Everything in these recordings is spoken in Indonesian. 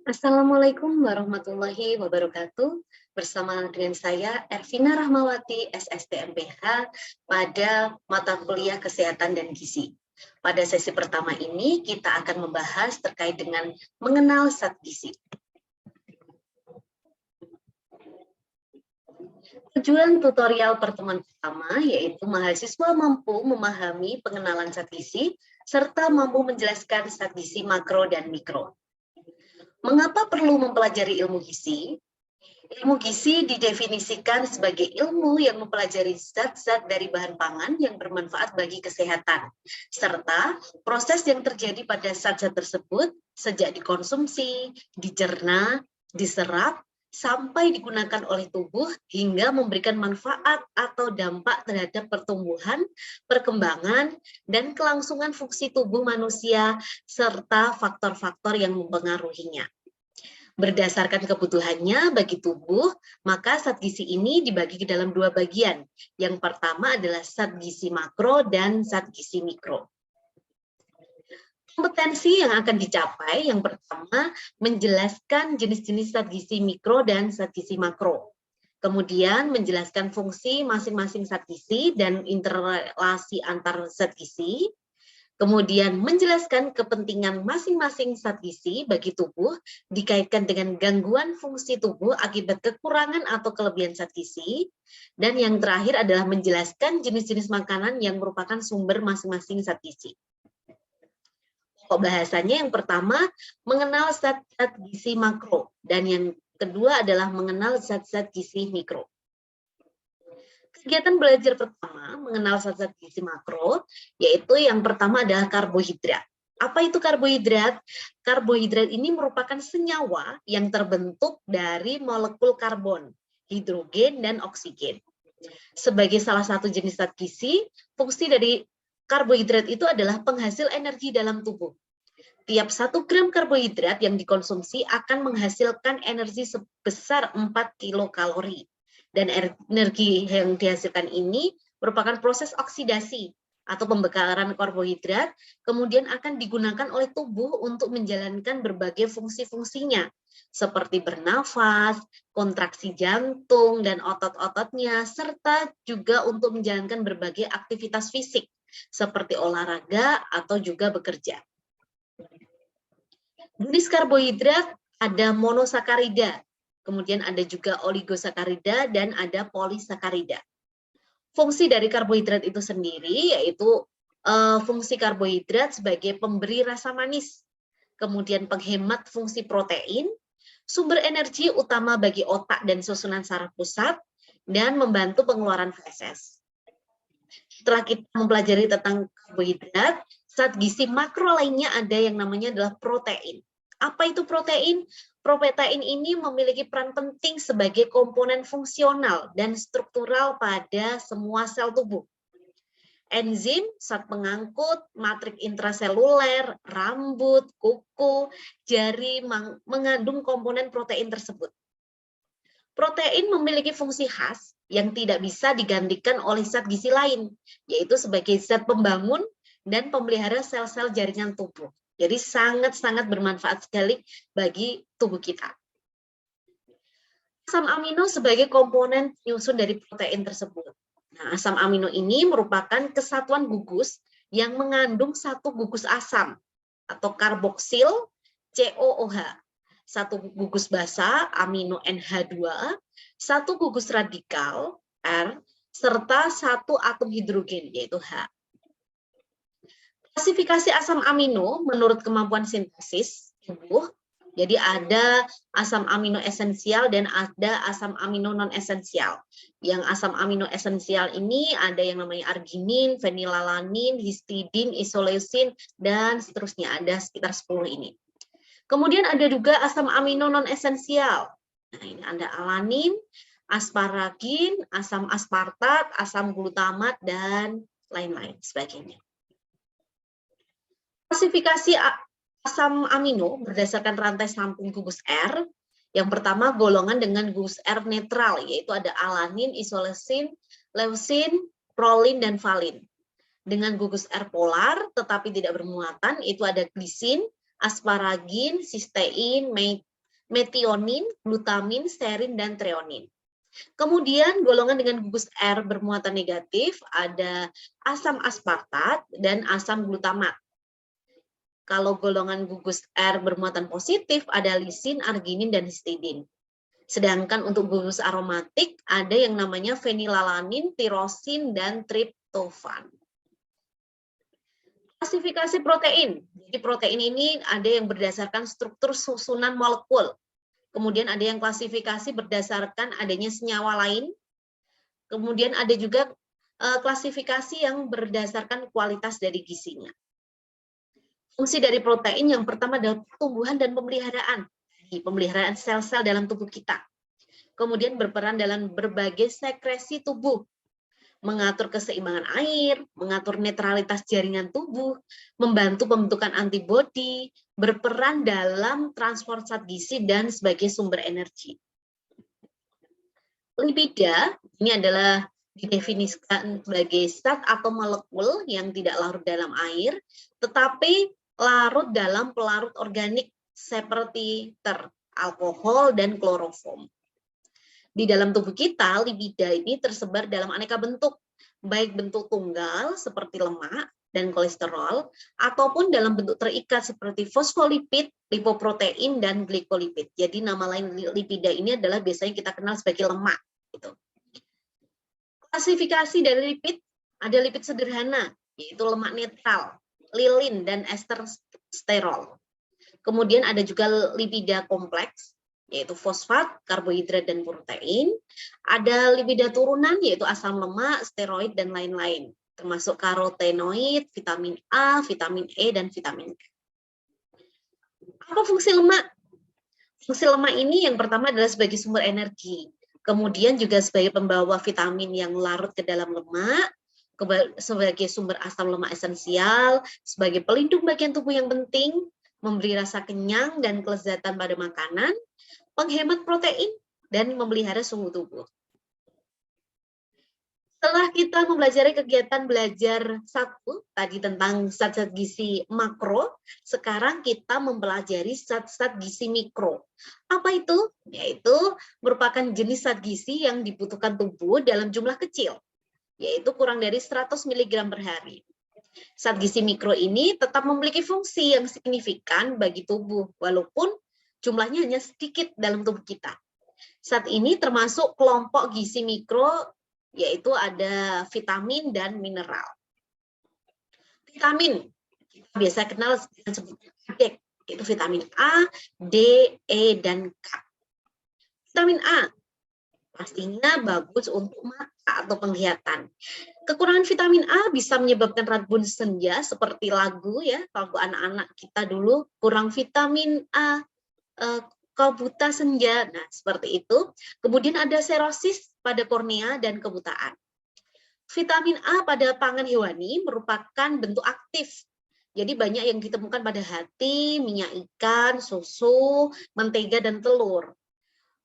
Assalamualaikum warahmatullahi wabarakatuh. Bersama dengan saya Ervina Rahmawati, SST/MPH pada mata kuliah Kesehatan dan Gizi. Pada sesi pertama ini kita akan membahas terkait dengan mengenal zat gizi. Tujuan tutorial pertemuan pertama yaitu mahasiswa mampu memahami pengenalan zat gizi serta mampu menjelaskan zat gizi makro dan mikro. Mengapa perlu mempelajari ilmu gizi? Ilmu gizi didefinisikan sebagai ilmu yang mempelajari zat-zat dari bahan pangan yang bermanfaat bagi kesehatan, serta proses yang terjadi pada zat-zat tersebut sejak dikonsumsi, dicerna, diserap, sampai digunakan oleh tubuh hingga memberikan manfaat atau dampak terhadap pertumbuhan, perkembangan, dan kelangsungan fungsi tubuh manusia, serta faktor-faktor yang mempengaruhinya. Berdasarkan kebutuhannya bagi tubuh, maka zat gizi ini dibagi ke dalam dua bagian. Yang pertama adalah zat gizi makro dan zat gizi mikro. Kompetensi yang akan dicapai, yang pertama, menjelaskan jenis-jenis zat gizi mikro dan zat gizi makro. Kemudian menjelaskan fungsi masing-masing zat gizi dan interrelasi antar zat gizi. Kemudian menjelaskan kepentingan masing-masing zat gizi bagi tubuh dikaitkan dengan gangguan fungsi tubuh akibat kekurangan atau kelebihan zat gizi. Dan yang terakhir adalah menjelaskan jenis-jenis makanan yang merupakan sumber masing-masing zat gizi. Pokok bahasanya yang pertama mengenal zat-zat gizi makro dan yang kedua adalah mengenal zat-zat gizi mikro. Kegiatan belajar pertama mengenal zat-zat gizi makro, yaitu yang pertama adalah karbohidrat. Apa itu karbohidrat? Karbohidrat ini merupakan senyawa yang terbentuk dari molekul karbon, hidrogen, dan oksigen. Sebagai salah satu jenis zat gizi, fungsi dari karbohidrat itu adalah penghasil energi dalam tubuh. Tiap 1 gram karbohidrat yang dikonsumsi akan menghasilkan energi sebesar 4 kilokalori. Dan energi yang dihasilkan ini merupakan proses oksidasi atau pembakaran karbohidrat, kemudian akan digunakan oleh tubuh untuk menjalankan berbagai fungsi-fungsinya, seperti bernafas, kontraksi jantung dan otot-ototnya, serta juga untuk menjalankan berbagai aktivitas fisik, seperti olahraga atau juga bekerja. Jenis karbohidrat ada monosakarida, kemudian ada juga oligosakarida dan ada polisakarida. Fungsi dari karbohidrat itu sendiri yaitu fungsi karbohidrat sebagai pemberi rasa manis, kemudian penghemat fungsi protein, sumber energi utama bagi otak dan susunan saraf pusat, dan membantu pengeluaran feses. Setelah kita mempelajari tentang karbohidrat, zat gizi makro lainnya ada yang namanya adalah protein. Apa itu protein? Protein ini memiliki peran penting sebagai komponen fungsional dan struktural pada semua sel tubuh. Enzim, zat pengangkut, matrik intraseluler, rambut, kuku, jari mengandung komponen protein tersebut. Protein memiliki fungsi khas yang tidak bisa digantikan oleh zat gizi lain, yaitu sebagai zat pembangun dan pemelihara sel-sel jaringan tubuh. Jadi sangat-sangat bermanfaat sekali bagi tubuh kita. Asam amino sebagai komponen penyusun dari protein tersebut. Nah, asam amino ini merupakan kesatuan gugus yang mengandung satu gugus asam atau karboksil COOH, satu gugus basa amino NH2, satu gugus radikal R, serta satu atom hidrogen yaitu H. Klasifikasi asam amino menurut kemampuan sintesis tubuh, jadi ada asam amino esensial dan ada asam amino non esensial. Yang asam amino esensial ini ada yang namanya arginin, fenilalanin, histidin, isoleusin, dan seterusnya, ada sekitar 10 ini. Kemudian ada juga asam amino non esensial. Nah, ini ada alanin, asparagin, asam aspartat, asam glutamat, dan lain-lain sebagainya. Klasifikasi asam amino berdasarkan rantai samping gugus R. Yang pertama golongan dengan gugus R netral, yaitu ada alanin, isoleusin, leusin, prolin, dan valin. Dengan gugus R polar tetapi tidak bermuatan, itu ada glisin, asparagin, sistein, metionin, glutamin, serin, dan treonin. Kemudian golongan dengan gugus R bermuatan negatif ada asam aspartat dan asam glutamat. Kalau golongan gugus R bermuatan positif ada lisin, arginin, dan histidin. Sedangkan untuk gugus aromatik ada yang namanya fenilalanin, tirosin, dan triptofan. Klasifikasi protein. Jadi protein ini ada yang berdasarkan struktur susunan molekul. Kemudian ada yang klasifikasi berdasarkan adanya senyawa lain. Kemudian ada juga klasifikasi yang berdasarkan kualitas dari gizinya. Fungsi dari protein yang pertama adalah pertumbuhan dan pemeliharaan. Pemeliharaan sel-sel dalam tubuh kita. Kemudian berperan dalam berbagai sekresi tubuh. Mengatur keseimbangan air, mengatur netralitas jaringan tubuh, membantu pembentukan antibodi, berperan dalam transport zat gizi dan sebagai sumber energi. Lipida ini adalah didefinisikan sebagai zat atau molekul yang tidak larut dalam air, tetapi larut dalam pelarut organik seperti alkohol dan kloroform. Di dalam tubuh kita, lipida ini tersebar dalam aneka bentuk, baik bentuk tunggal seperti lemak dan kolesterol, ataupun dalam bentuk terikat seperti fosfolipid, lipoprotein, dan glikolipid. Jadi nama lain lipida ini adalah biasanya kita kenal sebagai lemak. Gitu. Klasifikasi dari lipid, ada lipid sederhana, yaitu lemak netral, lilin, dan ester sterol. Kemudian ada juga lipida kompleks, yaitu fosfat, karbohidrat, dan protein. Ada lipida turunan, yaitu asam lemak, steroid, dan lain-lain, termasuk karotenoid, vitamin A, vitamin E, dan vitamin K. Apa fungsi lemak? Fungsi lemak ini yang pertama adalah sebagai sumber energi, kemudian juga sebagai pembawa vitamin yang larut ke dalam lemak, sebagai sumber asam lemak esensial, sebagai pelindung bagian tubuh yang penting, memberi rasa kenyang dan kelezatan pada makanan, penghemat protein, dan memelihara suhu tubuh. Setelah kita mempelajari kegiatan belajar 1 tadi tentang zat-zat gizi makro, sekarang kita mempelajari zat-zat gizi mikro. Apa itu? Yaitu merupakan jenis zat gizi yang dibutuhkan tubuh dalam jumlah kecil, yaitu kurang dari 100 mg per hari. Zat gizi mikro ini tetap memiliki fungsi yang signifikan bagi tubuh, walaupun jumlahnya hanya sedikit dalam tubuh kita. Zat ini termasuk kelompok gizi mikro, yaitu ada vitamin dan mineral. Vitamin, kita biasa kenal dengan sebutan ADEK, yaitu vitamin A, D, E, dan K. Vitamin A pastinya bagus untuk mata atau penglihatan. Kekurangan vitamin A bisa menyebabkan rabun senja seperti lagu anak-anak kita dulu, kurang vitamin A, kau buta senja. Nah, seperti itu. Kemudian ada serosis pada kornea dan kebutaan. Vitamin A pada pangan hewani merupakan bentuk aktif. Jadi banyak yang ditemukan pada hati, minyak ikan, susu, mentega, dan telur.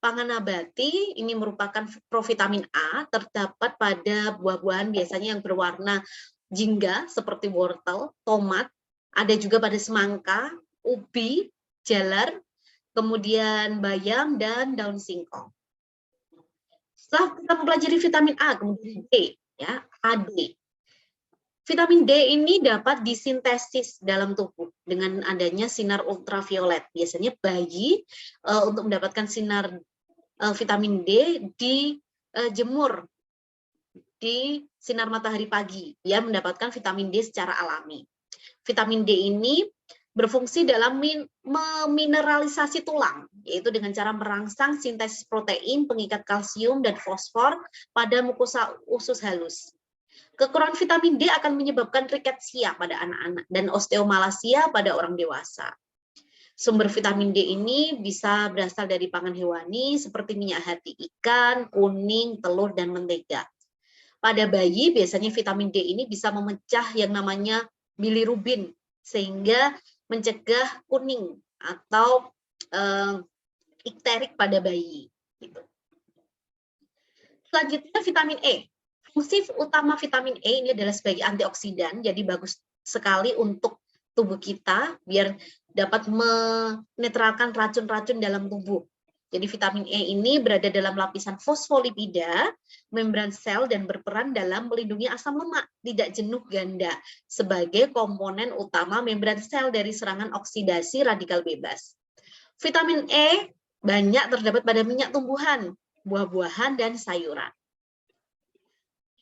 Pangan nabati ini merupakan provitamin A, terdapat pada buah-buahan biasanya yang berwarna jingga seperti wortel, tomat, ada juga pada semangka, ubi, jalar, kemudian bayam, dan daun singkong. Setelah kita mempelajari vitamin A, kemudian D, AD. Vitamin D ini dapat disintesis dalam tubuh dengan adanya sinar ultraviolet. Biasanya bayi untuk mendapatkan sinar vitamin D dijemur di sinar matahari pagi, dia mendapatkan vitamin D secara alami. Vitamin D ini berfungsi dalam memineralisasi tulang, yaitu dengan cara merangsang sintesis protein, pengikat kalsium dan fosfor pada mukosa usus halus. Kekurangan vitamin D akan menyebabkan riketsia pada anak-anak dan osteomalasia pada orang dewasa. Sumber vitamin D ini bisa berasal dari pangan hewani seperti minyak hati ikan, kuning, telur, dan mentega. Pada bayi biasanya vitamin D ini bisa memecah yang namanya bilirubin sehingga mencegah kuning atau ikterik pada bayi. Selanjutnya vitamin E. Fungsi utama vitamin E ini adalah sebagai antioksidan, jadi bagus sekali untuk tubuh kita biar dapat menetralkan racun-racun dalam tubuh. Jadi vitamin E ini berada dalam lapisan fosfolipida, membran sel, dan berperan dalam melindungi asam lemak, tidak jenuh ganda, sebagai komponen utama membran sel dari serangan oksidasi radikal bebas. Vitamin E banyak terdapat pada minyak tumbuhan, buah-buahan, dan sayuran.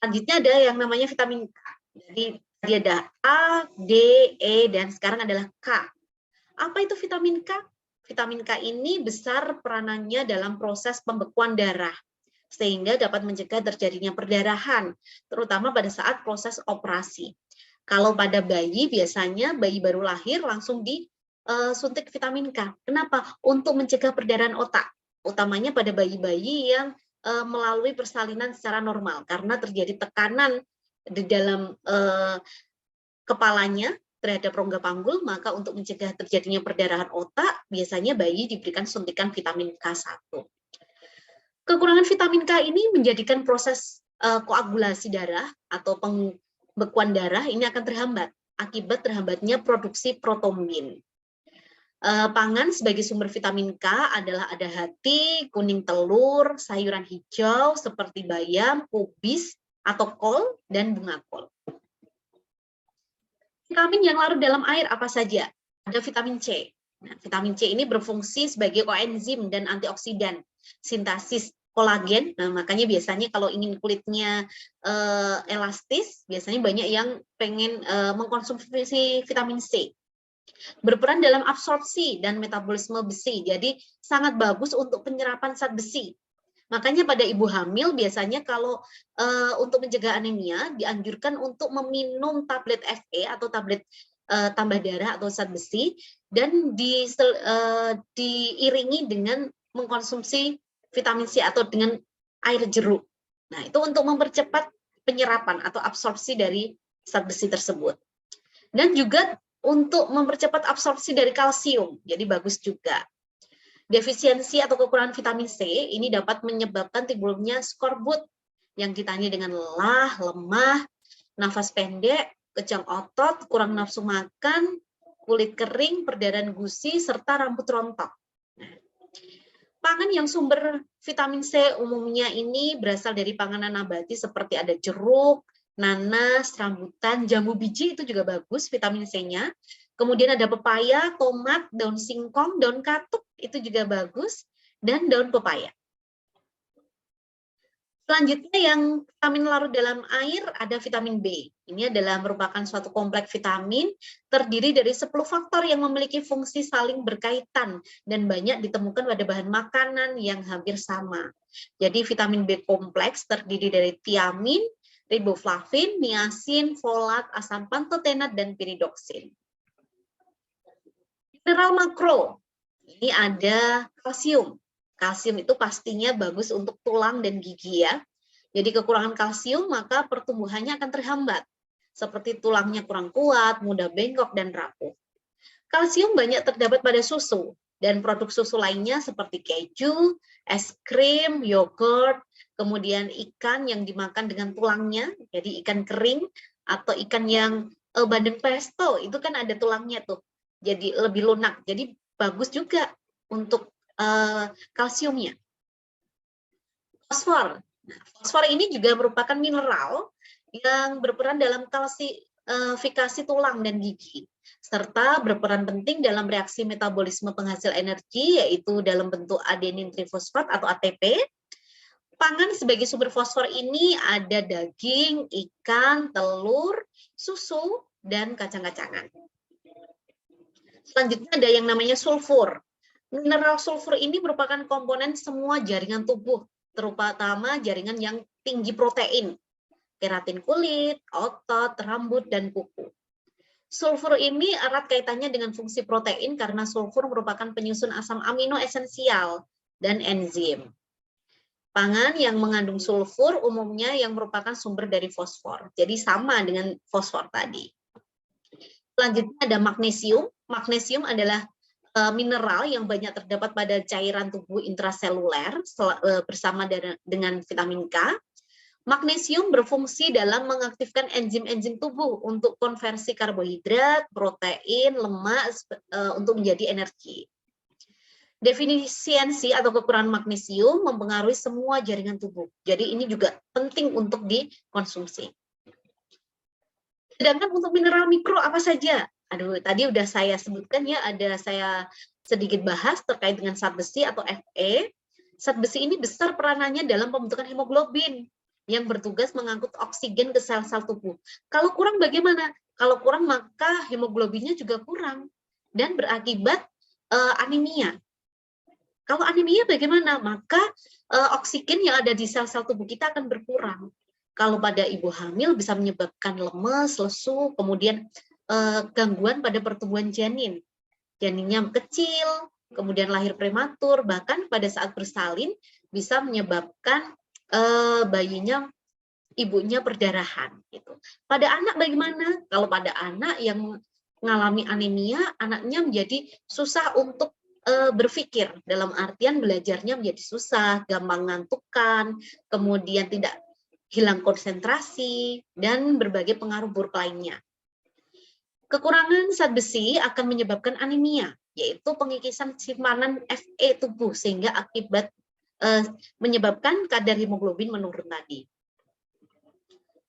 Selanjutnya ada yang namanya vitamin K. Jadi tadi ada A, D, E, dan sekarang adalah K. Apa itu vitamin K? Vitamin K ini besar peranannya dalam proses pembekuan darah, sehingga dapat mencegah terjadinya perdarahan, terutama pada saat proses operasi. Kalau pada bayi, biasanya bayi baru lahir langsung disuntik vitamin K. Kenapa? Untuk mencegah perdarahan otak, utamanya pada bayi-bayi yang melalui persalinan secara normal, karena terjadi tekanan di dalam kepalanya terhadap rongga panggul, maka untuk mencegah terjadinya perdarahan otak, biasanya bayi diberikan suntikan vitamin K1. Kekurangan vitamin K ini menjadikan proses koagulasi darah atau pembekuan darah ini akan terhambat akibat terhambatnya produksi protombin. Pangan sebagai sumber vitamin K adalah ada hati, kuning telur, sayuran hijau seperti bayam, kubis, atau kol, dan bunga kol. Vitamin yang larut dalam air apa saja? Ada vitamin C. Nah, vitamin C ini berfungsi sebagai koenzim dan antioksidan, sintesis kolagen. Nah, makanya biasanya kalau ingin kulitnya elastis, biasanya banyak yang pengen mengkonsumsi vitamin C. Berperan dalam absorpsi dan metabolisme besi, jadi sangat bagus untuk penyerapan zat besi. Makanya pada ibu hamil biasanya kalau untuk mencegah anemia dianjurkan untuk meminum tablet Fe atau tablet tambah darah atau zat besi, dan diiringi dengan mengkonsumsi vitamin C atau dengan air jeruk. Nah, itu untuk mempercepat penyerapan atau absorpsi dari zat besi tersebut. Dan juga untuk mempercepat absorpsi dari kalsium, jadi bagus juga. Defisiensi atau kekurangan vitamin C ini dapat menyebabkan timbulnya skorbut yang ditandai dengan lelah, lemah, nafas pendek, kejang otot, kurang nafsu makan, kulit kering, perdarahan gusi, serta rambut rontok. Pangan yang sumber vitamin C umumnya ini berasal dari panganan nabati seperti ada jeruk, nanas, rambutan, jambu biji itu juga bagus vitamin C-nya. Kemudian ada pepaya, tomat, daun singkong, daun katuk itu juga bagus, dan daun pepaya. Selanjutnya yang vitamin larut dalam air ada vitamin B. Ini adalah merupakan suatu kompleks vitamin terdiri dari 10 faktor yang memiliki fungsi saling berkaitan dan banyak ditemukan pada bahan makanan yang hampir sama. Jadi vitamin B kompleks terdiri dari tiamin, riboflavin, niacin, folat, asam pantotenat, dan piridoksin. Mineral makro, ini ada kalsium. Kalsium itu pastinya bagus untuk tulang dan gigi ya. Jadi kekurangan kalsium maka pertumbuhannya akan terhambat. Seperti tulangnya kurang kuat, mudah bengkok dan rapuh. Kalsium banyak terdapat pada susu dan produk susu lainnya seperti keju, es krim, yogurt, kemudian ikan yang dimakan dengan tulangnya, jadi ikan kering atau ikan yang bandeng pesto itu kan ada tulangnya tuh. Jadi lebih lunak, jadi bagus juga untuk kalsiumnya. Fosfor. Nah, fosfor ini juga merupakan mineral yang berperan dalam kalsifikasi tulang dan gigi, serta berperan penting dalam reaksi metabolisme penghasil energi, yaitu dalam bentuk adenin trifosfat atau ATP. Pangan sebagai sumber fosfor ini ada daging, ikan, telur, susu, dan kacang-kacangan. Selanjutnya ada yang namanya sulfur. Mineral sulfur ini merupakan komponen semua jaringan tubuh, terutama jaringan yang tinggi protein, keratin kulit, otot, rambut, dan kuku. Sulfur ini erat kaitannya dengan fungsi protein karena sulfur merupakan penyusun asam amino esensial dan enzim. Pangan yang mengandung sulfur umumnya yang merupakan sumber dari fosfor, jadi sama dengan fosfor tadi. Selanjutnya ada magnesium. Magnesium adalah mineral yang banyak terdapat pada cairan tubuh intraseluler bersama dengan vitamin K. Magnesium berfungsi dalam mengaktifkan enzim-enzim tubuh untuk konversi karbohidrat, protein, lemak untuk menjadi energi. Defisiensi atau kekurangan magnesium mempengaruhi semua jaringan tubuh. Jadi ini juga penting untuk dikonsumsi. Sedangkan untuk mineral mikro apa saja? Aduh, tadi udah saya sebutkan ya, saya sedikit bahas terkait dengan zat besi atau Fe. Zat besi ini besar peranannya dalam pembentukan hemoglobin yang bertugas mengangkut oksigen ke sel-sel tubuh. Kalau kurang bagaimana? Kalau kurang maka hemoglobinnya juga kurang dan berakibat anemia. Kalau anemia bagaimana? Maka oksigen yang ada di sel-sel tubuh kita akan berkurang. Kalau pada ibu hamil bisa menyebabkan lemes, lesu, kemudian gangguan pada pertumbuhan janin. Janinnya kecil, kemudian lahir prematur, bahkan pada saat bersalin bisa menyebabkan bayinya, ibunya perdarahan. Gitu. Pada anak bagaimana? Kalau pada anak yang mengalami anemia, anaknya menjadi susah untuk berpikir, dalam artian belajarnya menjadi susah, gampang ngantukkan, kemudian tidak hilang konsentrasi, dan berbagai pengaruh buruk lainnya. Kekurangan zat besi akan menyebabkan anemia, yaitu pengikisan simpanan Fe tubuh, sehingga akibat menyebabkan kadar hemoglobin menurun tadi.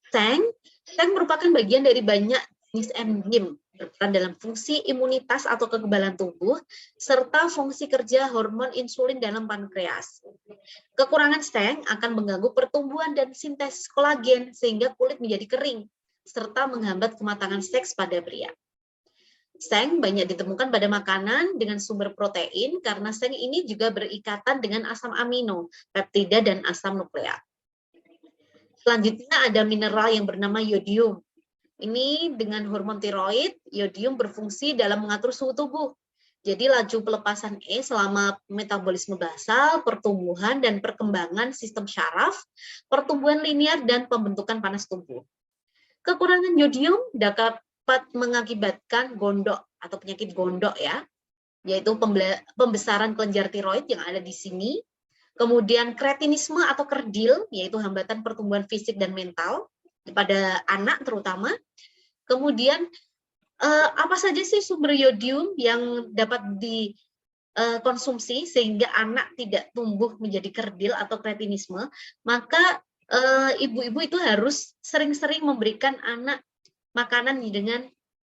Seng merupakan bagian dari banyak jenis enzim berperan dalam fungsi imunitas atau kekebalan tubuh, serta fungsi kerja hormon insulin dalam pankreas. Kekurangan seng akan mengganggu pertumbuhan dan sintesis kolagen, sehingga kulit menjadi kering, serta menghambat kematangan seks pada pria. Seng banyak ditemukan pada makanan dengan sumber protein, karena seng ini juga berikatan dengan asam amino, peptida, dan asam nukleat. Selanjutnya ada mineral yang bernama yodium. Ini dengan hormon tiroid, yodium berfungsi dalam mengatur suhu tubuh. Jadi laju pelepasan selama metabolisme basal, pertumbuhan dan perkembangan sistem syaraf, pertumbuhan linear, dan pembentukan panas tubuh. Kekurangan yodium dapat mengakibatkan gondok atau penyakit gondok ya, yaitu pembesaran kelenjar tiroid yang ada di sini, kemudian kretinisme atau kerdil, yaitu hambatan pertumbuhan fisik dan mental pada anak terutama. Kemudian apa saja sih sumber yodium yang dapat dikonsumsi sehingga anak tidak tumbuh menjadi kerdil atau kretinisme? Maka ibu-ibu itu harus sering-sering memberikan anak makanan dengan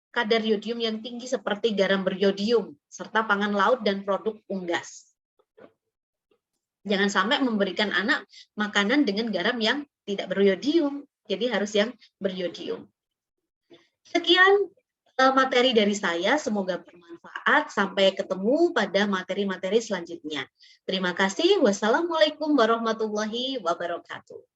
kadar yodium yang tinggi seperti garam beryodium, serta pangan laut dan produk unggas. Jangan sampai memberikan anak makanan dengan garam yang tidak beryodium, jadi harus yang beryodium. Sekian materi dari saya, semoga bermanfaat. Sampai ketemu pada materi-materi selanjutnya. Terima kasih. Wassalamualaikum warahmatullahi wabarakatuh.